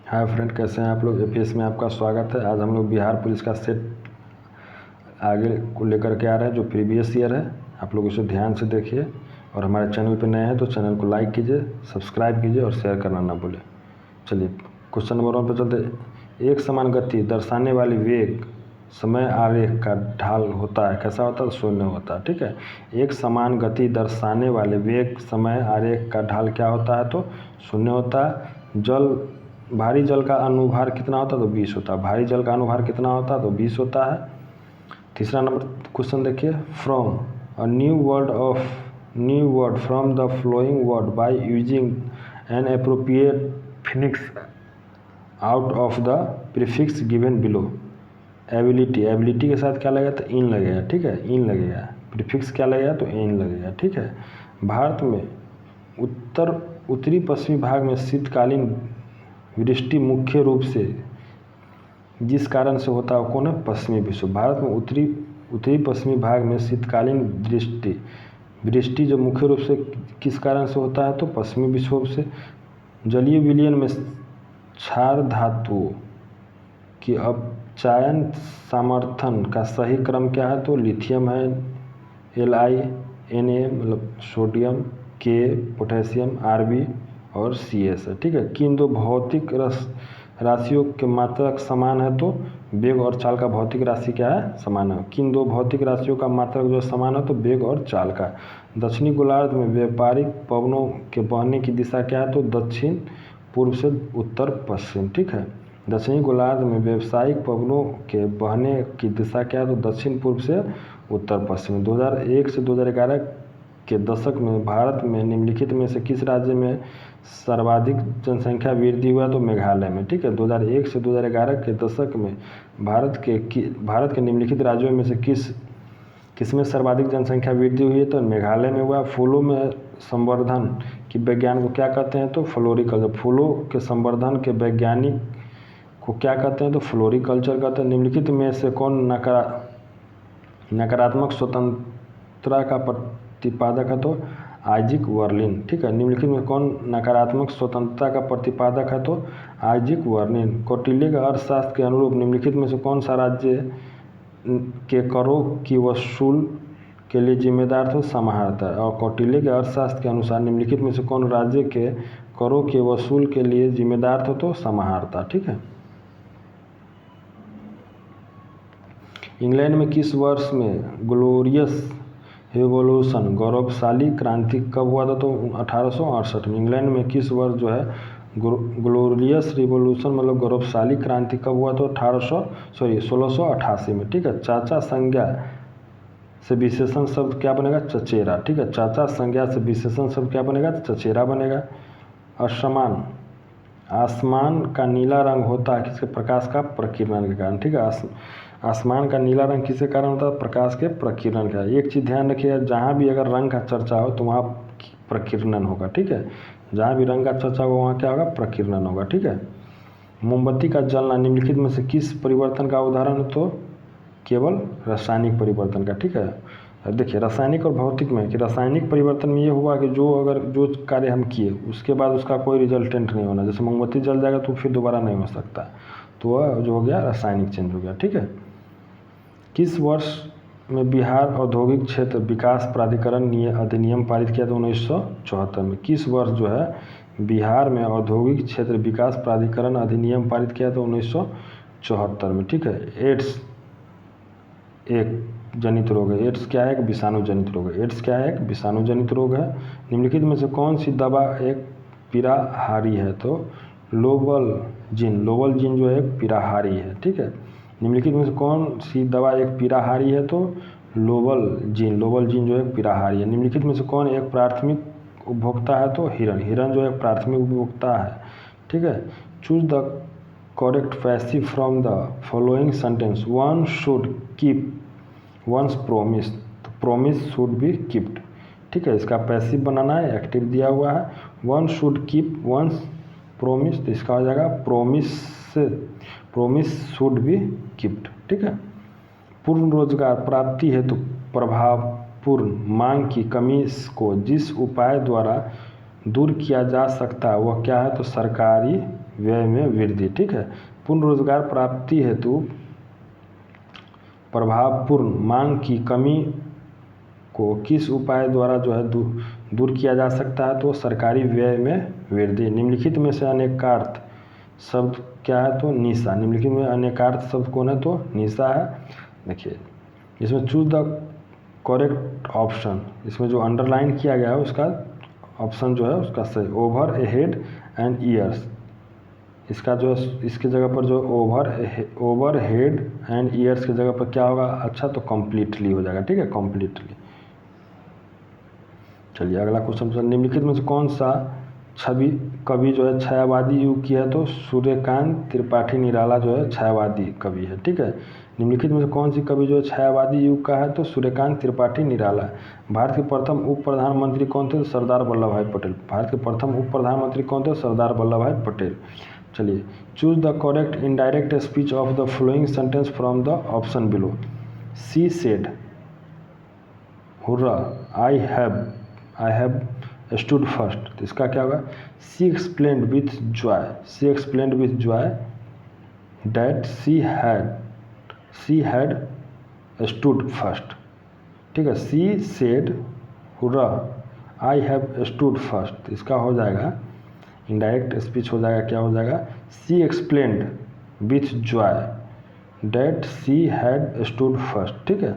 Hi friend, कैसे हैं आप लोग। एपीएस में आपका स्वागत है। आज हम लोग बिहार पुलिस का सेट आगे को लेकर के आ रहे हैं जो प्रीवियस ईयर है। आप लोग इसे ध्यान से देखिए और हमारे चैनल पर नए हैं तो चैनल को लाइक कीजिए, सब्सक्राइब कीजिए और शेयर करना ना भूलें। चलिए क्वेश्चन नंबर 1 पर चलते। एक समान गति दर्शाने वाली वेग समय आरेख का ढाल होता है, कैसा होता है? शून्य होता है। ठीक है, एक समान गति दर्शाने वाले वेग समय आरेख का ढाल क्या होता है? तो शून्य होता है। भारी जल का अनुभार कितना होता है? तो 20 होता है। भारी जल का अनुभार कितना होता है? तो 20 होता है। तीसरा नंबर क्वेश्चन देखिए। From a new word from the flowing word by using N appropriate Phoenix out of the prefix given below. Ability के साथ क्या लगेगा? तो इन लगेगा। ठीक है, इन लगेगा। प्रीफिक्स क्या लगेगा? तो इन लगेगा। ठीक है। भारत में उत्तरी पश्चिमी भाग में शीतकालीन वृष्टि मुख्य रूप से जिस कारण से होता है कौन है? पश्चिमी विक्षोभ। भारत में उत्तरी पश्चिमी भाग में शीतकालीन वृष्टि जो मुख्य रूप से किस कारण से होता है? तो पश्चिमी विक्षोभ से। जलीय विलयन में क्षार धातुओं की अपचायन समर्थन का सही क्रम क्या है? तो लिथियम है, Li Na मतलब सोडियम, K पोटेशियम, Rb और CS है। ठीक है। किन दो भौतिक राशियों के मात्रक समान है? तो वेग और चाल का भौतिक राशि क्या है? समान है। किन दो भौतिक राशियों का मात्रक जो समान है? तो वेग और चाल का। दक्षिणी गोलार्ध में व्यापारिक पवनों के बहने की दिशा क्या है? तो दक्षिण पूर्व से उत्तर पश्चिम। ठीक है, दक्षिणी गोलार्ध में व्यावसायिक पवनों के बहने की दिशा क्या है? तो दक्षिण पूर्व से उत्तर पश्चिम। 2001 से 2011 के दशक में भारत में निम्नलिखित में से किस राज्य में सर्वाधिक जनसंख्या वृद्धि हुआ? तो मेघालय में। ठीक है, 2001 से 2011 के दशक में भारत के निम्नलिखित राज्यों में से किसमें सर्वाधिक जनसंख्या वृद्धि हुई है? तो मेघालय में हुआ। फूलों में संवर्धन की वैज्ञानिक को क्या कहते हैं? तो फ्लोरिकल्चर। फूलों के संवर्धन के वैज्ञानिक को क्या कहते हैं? तो फ्लोरिकल्चर कहते हैं। निम्नलिखित में से कौन नकारात्मक स्वतंत्रता का प्रतिपादक है? तो आइजैक वर्लिन। ठीक है, निम्नलिखित में कौन नकारात्मक स्वतंत्रता का प्रतिपादक है? तो आइजैक वर्लिन। कौटिल्य के अर्थशास्त्र के अनुरूप निम्नलिखित में से कौन सा राज्य के करों की वसूल के लिए जिम्मेदार था? समाहर्ता। और कौटिल्य के अर्थशास्त्र के अनुसार निम्नलिखित में से कौन राज्य के करों के वसूल के लिए जिम्मेदार था? तो समाहर्ता। ठीक है। इंग्लैंड में किस वर्ष में ग्लोरियस रिवॉल्यूशन गौरवशाली क्रांति कब हुआ था? तो 1868 में। इंग्लैंड में किस वर्ष जो है ग्लोरियस रिवॉल्यूशन मतलब गौरवशाली क्रांति कब हुआ? तो 1688 में। ठीक है। चाचा संज्ञा से विशेषण शब्द क्या बनेगा? चचेरा। ठीक है, चाचा संज्ञा से विशेषण शब्द क्या बनेगा? चचेरा बनेगा। असमान आसमान का नीला रंग होता है किसके? प्रकाश का प्रकीर्णन के कारण। ठीक है, आसमान का नीला रंग किसके कारण होता है? प्रकाश के प्रकीर्णन का। एक चीज़ ध्यान रखिएगा, जहाँ भी अगर रंग का चर्चा हो तो वहाँ प्रकीर्णन होगा। ठीक है, जहाँ भी रंग का चर्चा हो वहाँ क्या होगा? प्रकीर्णन होगा। ठीक है। मोमबत्ती का जलना निम्नलिखित में से किस परिवर्तन का उदाहरण है? तो केवल रासायनिक परिवर्तन का। ठीक है, देखिए रासायनिक और भौतिक में कि रासायनिक परिवर्तन में ये हुआ कि जो कार्य हम किए उसके बाद उसका कोई रिजल्टेंट नहीं होना। जैसे मोमबत्ती जल जाएगा तो फिर दोबारा नहीं हो सकता, तो वह जो हो गया रासायनिक चेंज हो गया। ठीक है। किस वर्ष में बिहार औद्योगिक क्षेत्र विकास प्राधिकरण अधिनियम पारित किया था? 1974 में। किस वर्ष जो है बिहार में औद्योगिक क्षेत्र विकास प्राधिकरण अधिनियम पारित किया था? 1974 में। ठीक है। एड्स एक जनित रोग है। एड्स क्या है? एक विषाणु जनित रोग है। एड्स क्या है? एक विषाणु जनित रोग है। निम्नलिखित में से कौन सी दवा एक पीड़ाहारी है? तो लोवलजिन जो है एक पीड़ाहारी है। ठीक है, निम्नलिखित में से कौन सी दवा एक पीड़ाहारी है? तो लोवलजिन जो है पीड़ाहारी है। निम्नलिखित में से कौन एक प्राथमिक उपभोक्ता है? तो हिरन जो है प्राथमिक उपभोक्ता है। ठीक है। Choose the correct passive from the following sentence. One should keep once promise, तो प्रोमिस शुड बी कीप्ड। ठीक है, इसका पैसिव बनाना है, एक्टिव दिया हुआ है। One should keep once promise, तो इसका हो जाएगा प्रोमिस शुड बी कीप्ड। ठीक है। पूर्ण रोजगार प्राप्ति हेतु प्रभावपूर्ण मांग की कमी को जिस उपाय द्वारा दूर किया जा सकता है वह क्या है? तो सरकारी व्यय में वृद्धि। ठीक है, पूर्ण रोजगार प्राप्ति हेतु प्रभावपूर्ण मांग की कमी को किस उपाय द्वारा जो है दूर किया जा सकता है? तो सरकारी व्यय में वृद्धि। निम्नलिखित में से अनेकार्थ शब्द क्या है? तो निशा। निम्नलिखित में अनेकार्थ शब्द कौन है? तो निशा है। देखिए इसमें चूज द करेक्ट ऑप्शन, इसमें जो अंडरलाइन किया गया है उसका ऑप्शन जो है उसका सही, ओवर हेड एंड ईयर्स। इसका जो इसकी जगह पर जो ओवर हेड एंड ईयर्स की जगह पर क्या होगा? अच्छा, तो कम्प्लीटली हो जाएगा। ठीक है, कम्प्लीटली। चलिए अगला क्वेश्चन, निम्नलिखित में से कौन सा छवि कवि जो है छायावादी युग की है? तो सूर्यकांत त्रिपाठी निराला जो है छायावादी कवि है। ठीक है, निम्नलिखित में से कौन सी कवि जो है छायावादी युग का है? तो सूर्यकांत त्रिपाठी निराला। भारत के प्रथम उप प्रधानमंत्री कौन थे? सरदार वल्लभ भाई पटेल। भारत के प्रथम उप प्रधानमंत्री कौन थे? सरदार वल्लभ भाई पटेल। चलिए, choose the correct indirect speech of the following sentence from the option below. She said, hurrah, I have stood first. तो इसका क्या होगा? She explained with joy, she explained with joy that she had stood first. ठीक है, she said hurrah I have stood first. इसका हो जाएगा indirect speech हो जाएगा, क्या हो जाएगा? She explained with joy that she had stood first. ठीक है,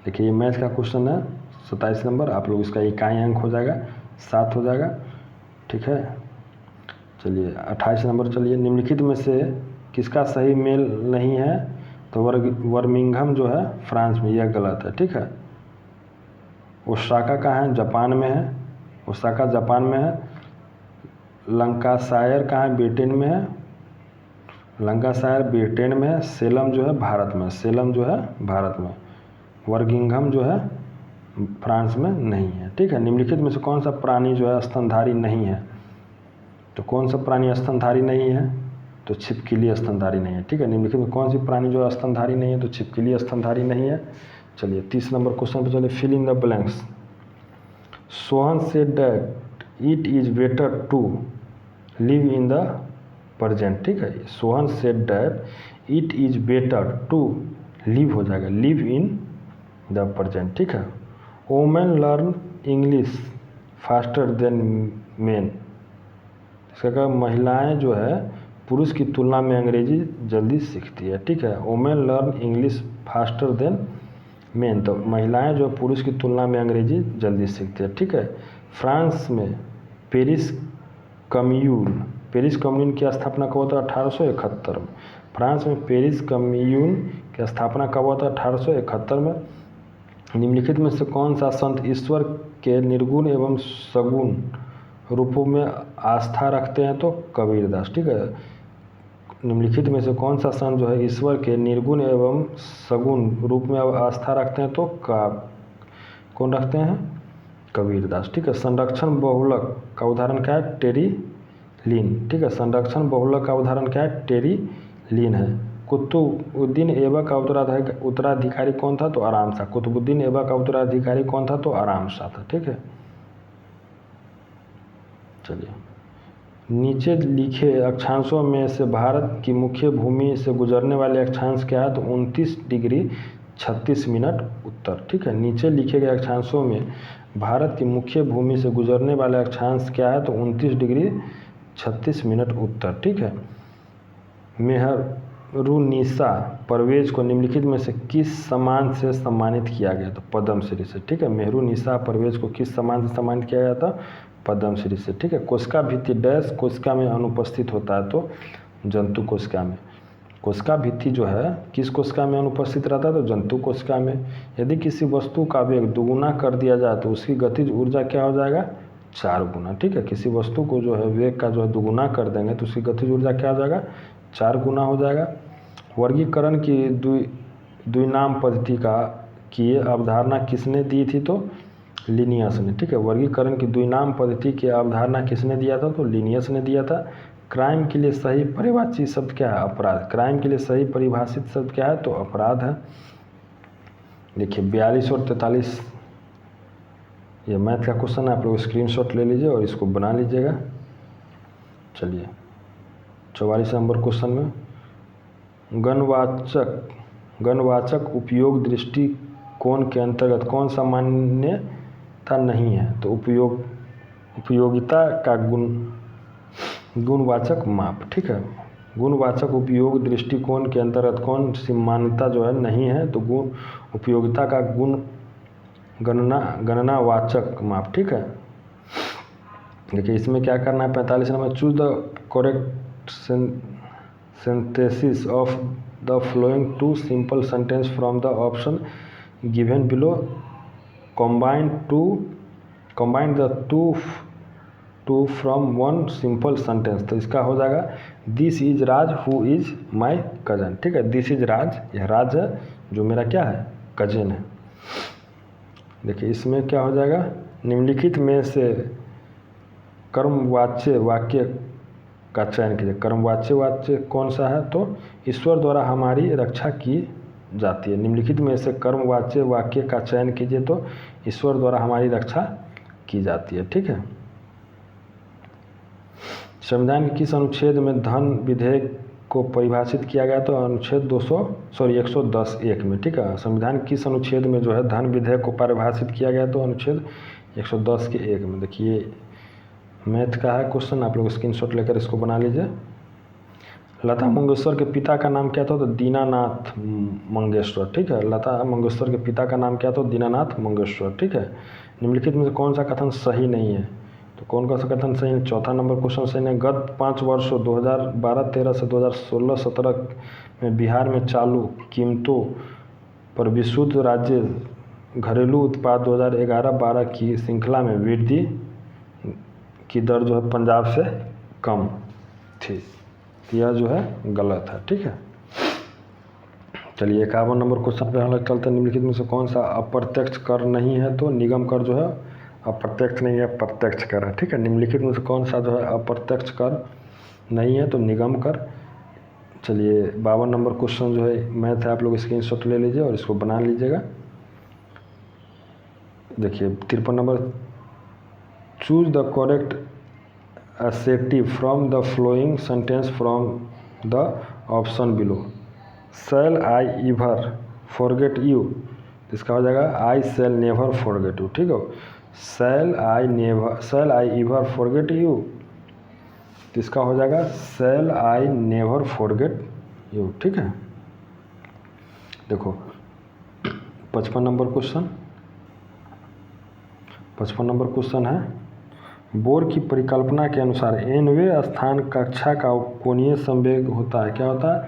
देखिए ये मैथ का क्वेश्चन है 27 नंबर, आप लोग इसका इकाई अंक हो जाएगा 7 हो जाएगा। ठीक है, चलिए 28 नंबर, चलिए निम्नलिखित में से किसका सही मेल नहीं है? तो बर्मिंघम जो है फ्रांस में, यह गलत है। ठीक है, ओसाका कहाँ है? जापान में है, ओसाका जापान में है। लंकाशायर कहाँ है? ब्रिटेन में है, लंकाशायर ब्रिटेन में है। सेलम जो है भारत में, सेलम जो है भारत में। बर्मिंघम जो है फ्रांस में नहीं है। ठीक है, निम्नलिखित में से कौन सा प्राणी जो है स्तनधारी नहीं है? तो कौन सा प्राणी स्तनधारी नहीं है? तो छिपकली स्तनधारी नहीं है। ठीक है, निम्नलिखित में कौन सी प्राणी जो है स्तनधारी नहीं है? तो छिपकली स्तनधारी नहीं है। चलिए 30 नंबर क्वेश्चन पर चलिए, fill in the blanks. Sohan said that it is better to live in the present. ठीक है, Sohan said that it is better to live हो जाएगा, लिव इन द प्रेजेंट। ठीक है, women learn English faster than men. इसका क्या? महिलाएं जो है पुरुष की तुलना में अंग्रेजी जल्दी सीखती है। ठीक है, women learn English faster than main, तो महिलाएं जो पुरुष की तुलना में अंग्रेजी जल्दी सीखती है। ठीक है, फ्रांस में पेरिस कम्यून की स्थापना कब हुआ था? 1871 में। फ्रांस में पेरिस कम्यून की स्थापना कब हुआ था? 1871 में। निम्नलिखित में से कौन सा संत ईश्वर के निर्गुण एवं सगुण रूपों में आस्था रखते हैं? तो कबीरदास। ठीक है, निम्नलिखित में से कौन सा संत जो है ईश्वर के निर्गुण एवं सगुण रूप में आस्था रखते हैं? तो कौन रखते हैं? कबीरदास। ठीक है, संरक्षण बहुलक का उदाहरण क्या है? टेरिलीन। ठीक है, संरक्षण बहुलक का उदाहरण क्या है? टेरिलीन है। कुतुबुद्दीन ऐबक का उत्तराधिकारी कौन था? तो आराम शाह। कुतुबुद्दीन ऐबक का उत्तराधिकारी कौन था? तो आराम शाह था। ठीक है, चलिए नीचे लिखे अक्षांशों में से भारत की मुख्य भूमि से गुजरने वाले अक्षांश क्या है? तो 29 डिग्री 36 मिनट उत्तर। ठीक है, नीचे लिखे गए अक्षांशों में भारत की मुख्य भूमि से गुजरने वाले अक्षांश क्या है? तो 29 डिग्री 36 मिनट उत्तर। ठीक है, मेहरुनिसा परवेज को निम्नलिखित में से किस सम्मान से सम्मानित किया गया? तो पद्मश्री से। ठीक है, मेहरुनिसा परवेज को किस सम्मान से सम्मानित किया गया था? पद्मश्री से। ठीक है, कोशिका भित्ति डैश कोशिका में अनुपस्थित होता है? तो जंतु कोशिका में। कोशिका भित्ति जो है किस कोशिका में अनुपस्थित रहता है? तो जंतु कोशिका में। यदि किसी वस्तु का वेग दुगुना कर दिया जाए तो उसकी गतिज ऊर्जा क्या हो जाएगा? 4 गुना। ठीक है, किसी वस्तु को जो है वेग का जो है दुगुना कर देंगे तो उसकी गतिज ऊर्जा क्या हो जाएगा? 4 गुना हो जाएगा। वर्गीकरण की द्विनाम पद्धति की अवधारणा किसने दी थी? तो लिनियस ने। ठीक है, वर्गीकरण की द्विनाम पद्धति की अवधारणा किसने दिया था? तो लिनियस ने दिया था। क्राइम के लिए सही परिभाषित शब्द क्या है? अपराध। क्राइम के लिए सही परिभाषित शब्द क्या है? तो अपराध है। देखिए 42 और 43 ये मैथ का क्वेश्चन है, आप लोग स्क्रीनशॉट ले लीजिए और इसको बना लीजिएगा। चलिए 44 नंबर क्वेश्चन में गणवाचक उपयोग दृष्टिकोण के अंतर्गत कौन सा मान्यता नहीं है? तो उपयोगिता का गुणवाचक माप, ठीक है। गुणवाचक उपयोग दृष्टिकोण के अंतर्गत कौन सी मान्यता जो है नहीं है? तो उपयोगिता का गणनावाचक माप, ठीक है। देखिए इसमें क्या करना है, 45 number choose the correct synthesis of the following two simple sentence from the option given below. Combine the two from one simple sentence. तो इसका हो जाएगा this is Raj who is my cousin, ठीक है। दिस इज राज, यह राज है जो मेरा क्या है, कजन है। देखिए इसमें क्या हो जाएगा, निम्नलिखित में से कर्मवाच्य वाक्य का चयन कीजिए। कर्मवाच्य वाक्य कौन सा है? तो ईश्वर द्वारा हमारी रक्षा की जाती है। निम्नलिखित में से कर्मवाच्य वाक्य का चयन कीजिए तो ईश्वर द्वारा हमारी रक्षा की जाती है, ठीक है। संविधान के किस अनुच्छेद में धन विधेयक को परिभाषित किया गया? तो अनुच्छेद 110(1) में, ठीक है। संविधान किस अनुच्छेद में जो है धन विधेयक को परिभाषित किया गया? तो अनुच्छेद 110(1) में। देखिए मैथ का है क्वेश्चन, आप लोग स्क्रीनशॉट लेकर इसको बना लीजिए। लता मंगेशकर के पिता का नाम क्या था? तो दीनानाथ मंगेशकर, ठीक है। लता मंगेशकर के पिता का नाम क्या था? दीनानाथ मंगेशकर, ठीक है। निम्नलिखित में से कौन सा कथन सही नहीं है? तो कौन सा कथन सही है? चौथा नंबर क्वेश्चन सही है। गत 5 वर्षों 2012-13 से 2016-17 में बिहार में चालू कीमतों पर विशुद्ध राज्य घरेलू उत्पाद 2011-12 की श्रृंखला में वृद्धि की दर जो है पंजाब से कम थी। यह जो है गलत है, ठीक है। चलिए 51 नंबर क्वेश्चन पे हम लोग चलते हैं। निम्नलिखित में से कौन सा अप्रत्यक्ष कर नहीं है? तो निगम कर जो है अप्रत्यक्ष नहीं है, प्रत्यक्ष कर है, ठीक है। निम्नलिखित में से कौन सा जो है अप्रत्यक्ष कर नहीं है? तो निगम कर। चलिए 52 नंबर क्वेश्चन जो है मैथ है, आप लोग स्क्रीनशॉट ले लीजिए और इसको बना लीजिएगा। देखिए 53 number choose the correct assertive from the flowing sentence from the option below. Shall I ever forget you? इसका हो जाएगा I shall never forget you, ठीक है। Shall I ever forget you? इसका हो जाएगा Shall I never forget you, ठीक है। देखो 55 नंबर क्वेश्चन है, बोर की परिकल्पना के अनुसार nवें स्थान कक्षा का कोणीय संवेग होता है, क्या होता है?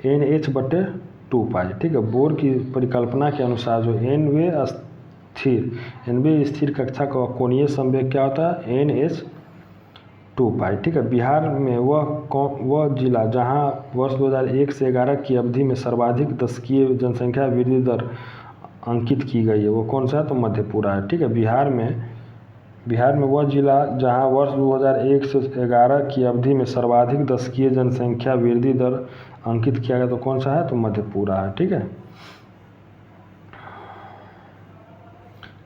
NH/2π, ठीक है। बोर की परिकल्पना के अनुसार जो nवें स्थिर कक्षा का कोणीय संवेग क्या होता है? NH/2π, ठीक है। बिहार में वह जिला जहां वर्ष 2001 से 11 की अवधि में सर्वाधिक दशकीय जनसंख्या वृद्धि दर अंकित की गई है, वो कौन सा है? तो मधेपुरा है, ठीक है। बिहार में वह जिला जहां वर्ष 2001 से 11 की अवधि में सर्वाधिक दशकीय जनसंख्या वृद्धि दर अंकित किया गया, तो कौन सा है? तो मधेपुरा है, ठीक है।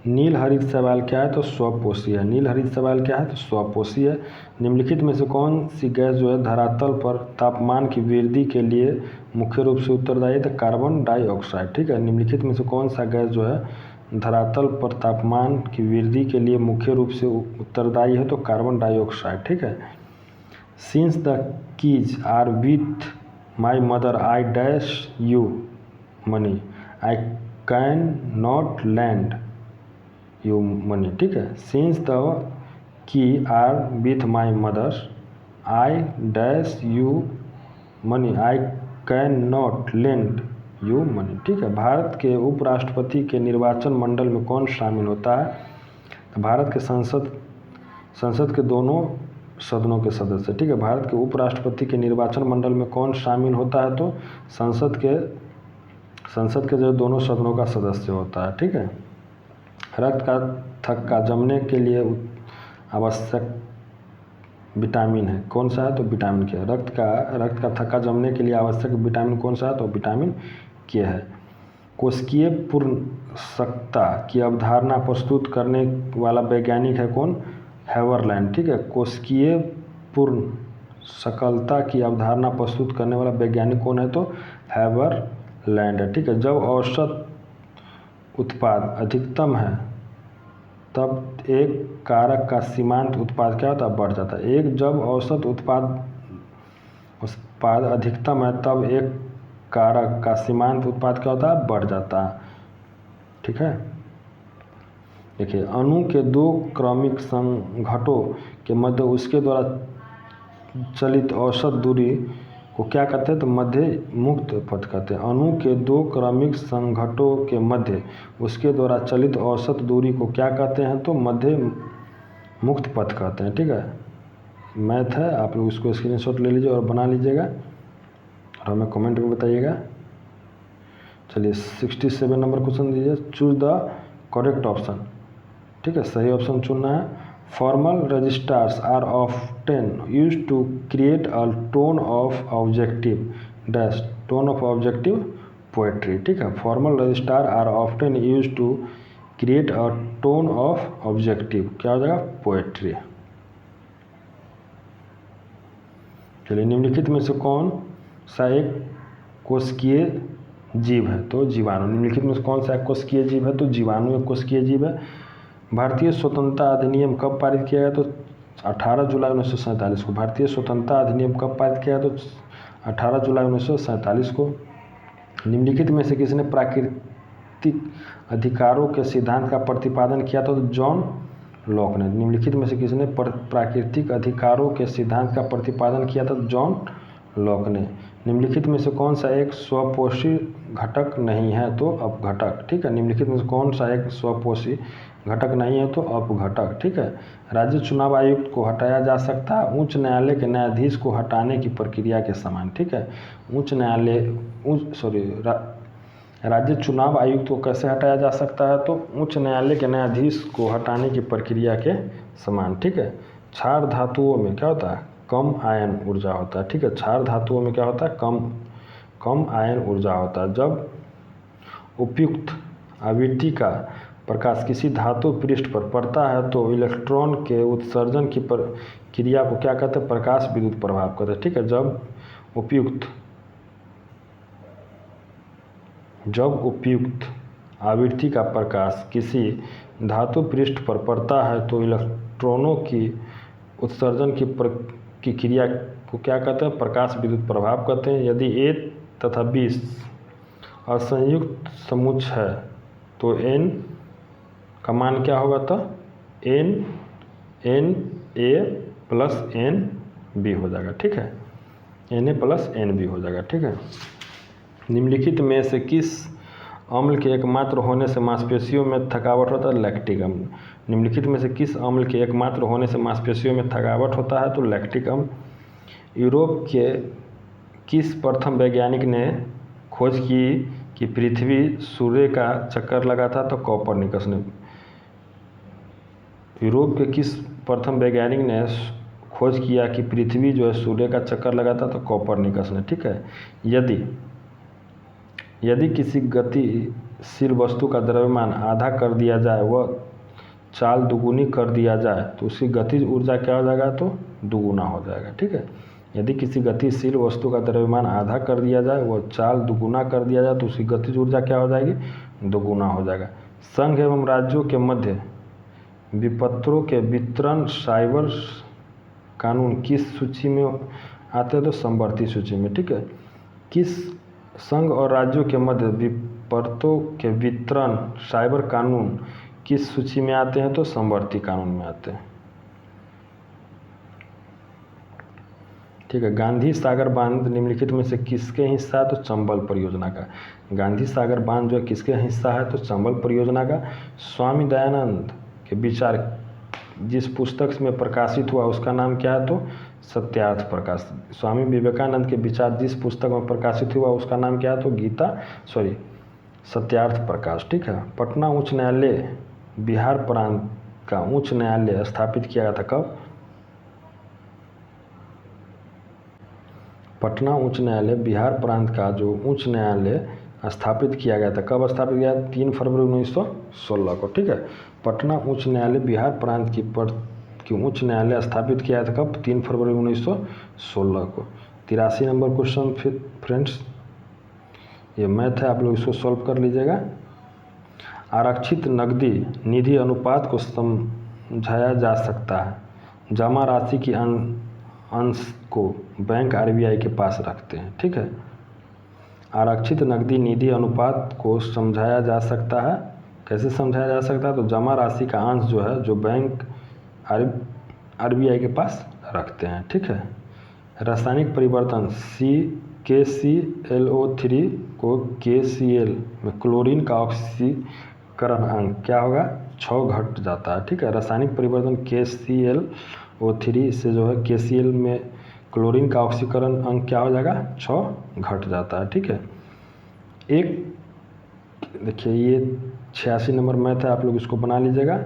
नील हरित शैवाल क्या है? तो स्वपोषी है। नील हरित शैवाल क्या है? तो स्वपोषी है। निम्नलिखित में से कौन सी गैस जो है धरातल पर तापमान की वृद्धि के लिए मुख्य रूप से उत्तरदायी है? तो कार्बन डाइऑक्साइड, ठीक है। निम्नलिखित में से कौन सा गैस जो है धरातल पर तापमान की वृद्धि के लिए मुख्य रूप से उत्तरदायी है? तो कार्बन डाइऑक्साइड, ठीक है। Since the keys are with my mother I dash you money I can not lend you money, ठीक है। Since the key are with my mother I dash you money I can not lend you money, ठीक है। भारत के उपराष्ट्रपति के निर्वाचन मंडल में कौन शामिल होता है? तो भारत के संसद के दोनों सदनों के सदस्य, ठीक है। भारत के उपराष्ट्रपति के निर्वाचन मंडल में कौन शामिल होता है? तो संसद के जो दोनों सदनों का सदस्य होता है, ठीक है। रक्त का थक्का जमने के लिए आवश्यक विटामिन है, कौन सा है? तो विटामिन के। रक्त का थक्का जमने के लिए आवश्यक विटामिन कौन सा है? तो विटामिन के है। कोशिकीय पूर्णशक्ता की अवधारणा प्रस्तुत करने वाला वैज्ञानिक है कौन? हैवरलैंड, ठीक है। कोशिकीय पूर्ण सकलता की अवधारणा प्रस्तुत करने वाला वैज्ञानिक कौन है? तो हैबरलैंड है। ठीक है, जब औसत उत्पाद अधिकतम है तब एक कारक का सीमांत उत्पाद क्या होता है? बढ़ जाता है। जब औसत उत्पाद अधिकतम है तब एक कारक का सीमांत उत्पाद क्या होता है? बढ़ जाता है। ठीक है, देखिए, अणु के दो क्रमिक संघटों के मध्य उसके द्वारा चलित औसत दूरी को क्या कहते हैं? तो मध्य मुक्त पथ कहते हैं। अणु के दो क्रमिक संघटों के मध्य उसके द्वारा चलित औसत दूरी को क्या कहते हैं? तो मध्य मुक्त पथ कहते हैं। ठीक है, मैथ है, आप लोग इसको स्क्रीनशॉट ले लीजिए और बना लीजिएगा और हमें कमेंट में बताइएगा। चलिए 67 नंबर क्वेश्चन दीजिए, चूज द करेक्ट ऑप्शन। ठीक है, सही ऑप्शन चुनना है। Formal registers are often used to create a tone of objective dash tone of objective poetry. ठीक है, formal register are often used to create a tone of objective क्या हो जाएगा? पोएट्री। चलिए, निम्नलिखित में से कौन सा एक कोशिकीय जीव है? तो जीवाणु। निम्नलिखित में से कौन सा एक कोशिकीय जीव है? तो जीवाणु एक कोशिकीय जीव है। भारतीय स्वतंत्रता अधिनियम कब पारित किया गया? तो 18 जुलाई 1947 को। भारतीय स्वतंत्रता अधिनियम कब पारित किया गया? तो 18 जुलाई 1947 को। निम्नलिखित में से किसने प्राकृतिक अधिकारों के सिद्धांत का प्रतिपादन किया था? तो जॉन लॉक ने। निम्नलिखित में से किसने प्राकृतिक अधिकारों के सिद्धांत का प्रतिपादन किया था? जॉन लॉक ने। निम्नलिखित में से कौन सा एक स्वपोषी घटक नहीं है? तो अपघटक। ठीक है, निम्नलिखित में से कौन सा एक स्वपोषी घटक नहीं है? तो अपघटक। ठीक है, राज्य चुनाव आयुक्त को हटाया जा सकता है उच्च न्यायालय के न्यायाधीश को हटाने की प्रक्रिया के समान। ठीक है, राज्य चुनाव आयुक्त को कैसे हटाया जा सकता है? तो उच्च न्यायालय के न्यायाधीश को हटाने की प्रक्रिया के समान। ठीक है, क्षार धातुओं में क्या होता है? कम आयन ऊर्जा होता है। ठीक है, क्षार धातुओं में क्या होता है? कम आयन ऊर्जा होता है। जब उपयुक्त आवृत्ति का प्रकाश किसी धातु पृष्ठ पर पड़ता है तो इलेक्ट्रॉन के उत्सर्जन की क्रिया को क्या कहते हैं? प्रकाश विद्युत प्रभाव कहते हैं। ठीक है, जब उपयुक्त आवृत्ति का प्रकाश किसी धातु पृष्ठ पर पड़ता है तो इलेक्ट्रॉनों की उत्सर्जन की क्रिया को क्या कहते हैं? प्रकाश विद्युत प्रभाव कहते हैं। यदि A तथा B असंयुक्त समुच्च है तो N का मान क्या होगा? तो Na प्लस Nb हो जाएगा। ठीक है, Na प्लस Nb हो जाएगा। ठीक है, निम्नलिखित में से किस अम्ल के एकमात्र होने से मांसपेशियों में थकावट होता है? लैक्टिक अम्ल। निम्नलिखित में से किस अम्ल के एकमात्र होने से मांसपेशियों में थकावट होता है? तो लैक्टिक अम्ल। यूरोप के किस प्रथम वैज्ञानिक ने खोज की कि पृथ्वी सूर्य का चक्कर लगाता? तो कोपरनिकस ने। यूरोप के किस प्रथम वैज्ञानिक ने खोज किया कि पृथ्वी जो है सूर्य का चक्कर लगाता? तो कोपरनिकस ने। ठीक है, यदि किसी गतिशील वस्तु का द्रव्यमान आधा कर दिया जाए व चाल दुगुनी कर दिया जाए तो उसकी गतिज ऊर्जा क्या हो जाएगा? तो दुगुना हो जाएगा। ठीक है, यदि किसी गतिशील वस्तु का द्रव्यमान आधा कर दिया जाए व चाल दुगुना कर दिया जाए तो उसकी गतिज ऊर्जा क्या हो जाएगी? दुगुना हो जाएगा। संघ एवं राज्यों के मध्य विपत्रों के वितरण साइबर कानून किस सूची में आते हैं? तो समवर्ती सूची में। ठीक है, किस संघ और राज्यों के मध्य विपत्रों के वितरण साइबर कानून किस सूची में आते हैं? तो समवर्ती कानून में आते हैं। ठीक है, गांधी सागर बांध निम्नलिखित में से किसके हिस्सा है? तो चंबल परियोजना का। गांधी सागर बांध जो है किसके हिस्सा है? तो चंबल परियोजना का। स्वामी दयानंद के विचार जिस पुस्तक में प्रकाशित हुआ उसका नाम क्या है? तो सत्यार्थ प्रकाश। स्वामी विवेकानंद के विचार जिस पुस्तक में प्रकाशित हुआ उसका नाम क्या है? तो सत्यार्थ प्रकाश। ठीक है, पटना उच्च न्यायालय बिहार प्रांत का उच्च न्यायालय स्थापित किया गया था कब? पटना उच्च न्यायालय बिहार प्रांत का जो उच्च न्यायालय स्थापित किया गया था कब स्थापित किया? 3 फरवरी 1916 को। ठीक है, पटना उच्च न्यायालय बिहार प्रांत क्यों उच्च न्यायालय स्थापित किया था कब? 3 फरवरी 1916 को। 83 नंबर क्वेश्चन फिर फ्रेंड्स, ये मैथ है, आप लोग इसको सॉल्व कर लीजिएगा। आरक्षित नकदी निधि अनुपात को समझाया जा सकता है। जमा राशि की अंश को बैंक आरबीआई के पास रखते हैं, ठीक है। आरक्षित नकदी निधि अनुपात को समझाया जा सकता है। कैसे समझाया जा सकता है? तो जमा राशि का अंश जो है जो बैंक आरबीआई के पास रखते हैं, ठीक है। रासायनिक परिवर्तन KClO3 को KCl में क्लोरीन का ऑक्सीकरण अंक क्या होगा? 6 घट जाता है, ठीक है। रासायनिक परिवर्तन KClO3 से जो है KCl में क्लोरीन का ऑक्सीकरण अंक क्या हो जाएगा? 6 घट जाता है, ठीक है। एक देखिए ये 86 नंबर मैथ है, आप लोग इसको बना लीजिएगा।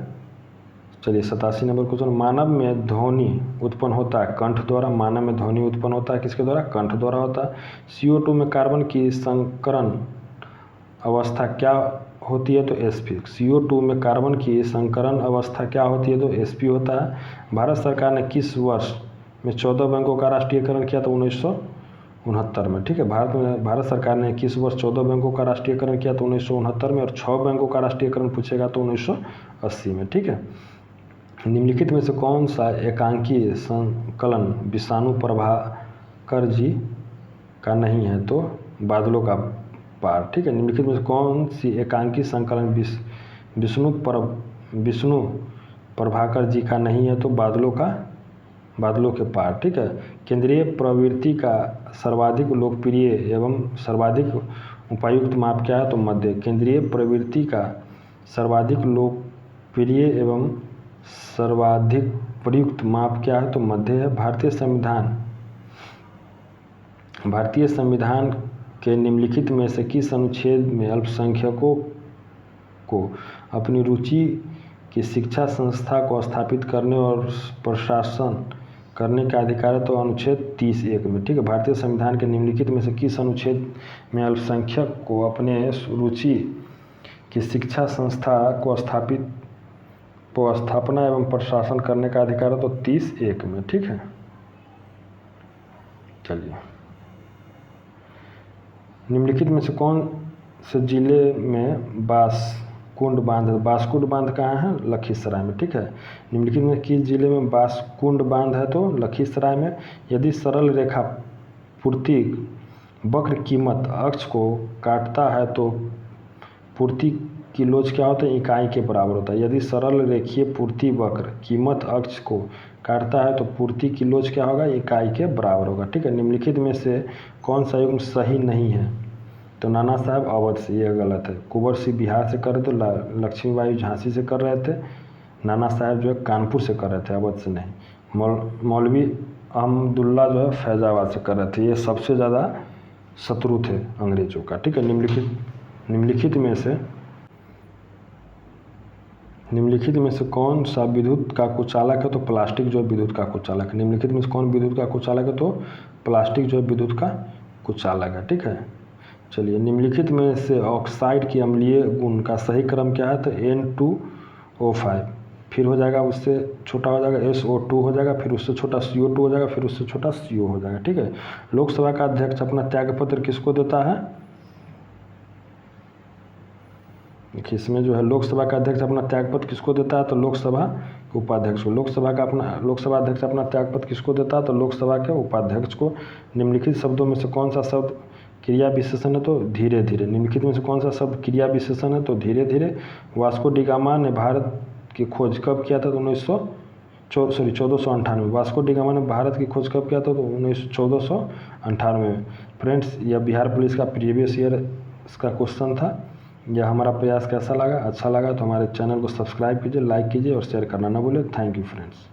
चलिए 87 नंबर क्वेश्चन, मानव में ध्वनि उत्पन्न होता है कंठ द्वारा। मानव में ध्वनि उत्पन्न होता है किसके द्वारा? कंठ द्वारा होता है। CO2 में कार्बन की संकरण अवस्था क्या होती है? तो sp। CO2 में कार्बन की संकरण अवस्था क्या होती है? तो sp होता है। भारत सरकार ने किस वर्ष में 14 बैंकों का राष्ट्रीयकरण किया? तो 1969 में, ठीक है। भारत सरकार ने किस वर्ष 14 बैंकों का राष्ट्रीयकरण किया? तो 1969 में। और 6 बैंकों का राष्ट्रीयकरण पूछेगा तो 1980 में, ठीक है। निम्नलिखित में से कौन सा एकांकी संकलन विषाणु प्रभाकर जी का नहीं है? तो बादलों का पार, ठीक है। निम्नलिखित में से कौन सी एकांकी संकलन विष्णु प्रभाकर जी का नहीं है? तो बादलों के पार, ठीक है। केंद्रीय प्रवृत्ति का सर्वाधिक लोकप्रिय एवं सर्वाधिक उपयुक्त माप क्या है? तो मध्य। केंद्रीय प्रवृत्ति का सर्वाधिक लोकप्रिय एवं सर्वाधिक प्रयुक्त माप क्या है? तो मध्य है। भारतीय संविधान के निम्नलिखित में से किस अनुच्छेद में अल्पसंख्यकों को अपनी रुचि की शिक्षा संस्था को स्थापित करने और प्रशासन करने का अधिकार है? तो अनुच्छेद 30(1) में, ठीक है। भारतीय संविधान के निम्नलिखित में से किस अनुच्छेद में अल्पसंख्यक को अपने रुचि की शिक्षा संस्था को स्थापना एवं प्रशासन करने का अधिकार है? तो 30(1) में, ठीक है। चलिए निम्नलिखित में से कौन से जिले में बासकुंड बांध कहाँ है? लखीसराय में, ठीक है। निम्नलिखित में किस जिले में बासकुंड बांध है? तो लखीसराय में। यदि सरल रेखा पूर्ति वक्र कीमत अक्ष को काटता है तो पूर्ति की लोच क्या होता है? इकाई के बराबर होता है। यदि सरल रेखीय पूर्ति वक्र कीमत अक्ष को काटता है तो पूर्ति की लोच क्या होगा? इकाई के बराबर होगा, ठीक है। निम्नलिखित में से कौन सा युग्म सही नहीं है? तो नाना साहब अवध से, ये गलत है। कुंवर सिंह बिहार से कर रहे थे, लक्ष्मीबाई झांसी से कर रहे थे, नाना साहब जो है कानपुर से कर रहे थे, अवध से नहीं। मौलवी अहमदुल्ला जो है फैजाबाद से कर रहे थे। ये सबसे ज़्यादा शत्रु थे अंग्रेजों का, ठीक है। निम्नलिखित में से कौन सा विद्युत का कुचालक है? तो प्लास्टिक जो है विद्युत का कुचालक है। निम्नलिखित में से कौन विद्युत का कुचालक है? तो प्लास्टिक जो है विद्युत का कुचालक है, ठीक है। चलिए निम्नलिखित में से ऑक्साइड की अम्लीय गुण का सही क्रम क्या है? तो N2O5, फिर हो जाएगा उससे छोटा हो जाएगा SO2 हो जाएगा, फिर उससे छोटा CO2 हो जाएगा, फिर उससे छोटा CO हो जाएगा, ठीक है। लोकसभा का अध्यक्ष अपना त्यागपत्र किसको देता है? देखिए इसमें जो है लोकसभा का अध्यक्ष अपना त्यागपत्र किसको देता है? तो लोकसभा के उपाध्यक्ष को। लोकसभा अध्यक्ष अपना त्यागपत्र किसको देता है? तो लोकसभा के उपाध्यक्ष को। निम्नलिखित शब्दों में से कौन सा शब्द क्रिया विशेषण है? तो धीरे धीरे। निम्नलिखित में से कौन सा शब्द क्रिया विशेषण है? तो धीरे धीरे। वास्को डी गामा ने भारत की खोज कब किया था? तो 1498। वास्को डी गामा ने भारत की खोज कब किया था? तो 1498 में। फ्रेंड्स यह बिहार पुलिस का प्रीवियस ईयर इसका क्वेश्चन था। यह हमारा प्रयास कैसा लगा? अच्छा लगा तो हमारे चैनल को सब्सक्राइब कीजिए, लाइक कीजिए और शेयर करना ना भूलें। Thank you friends.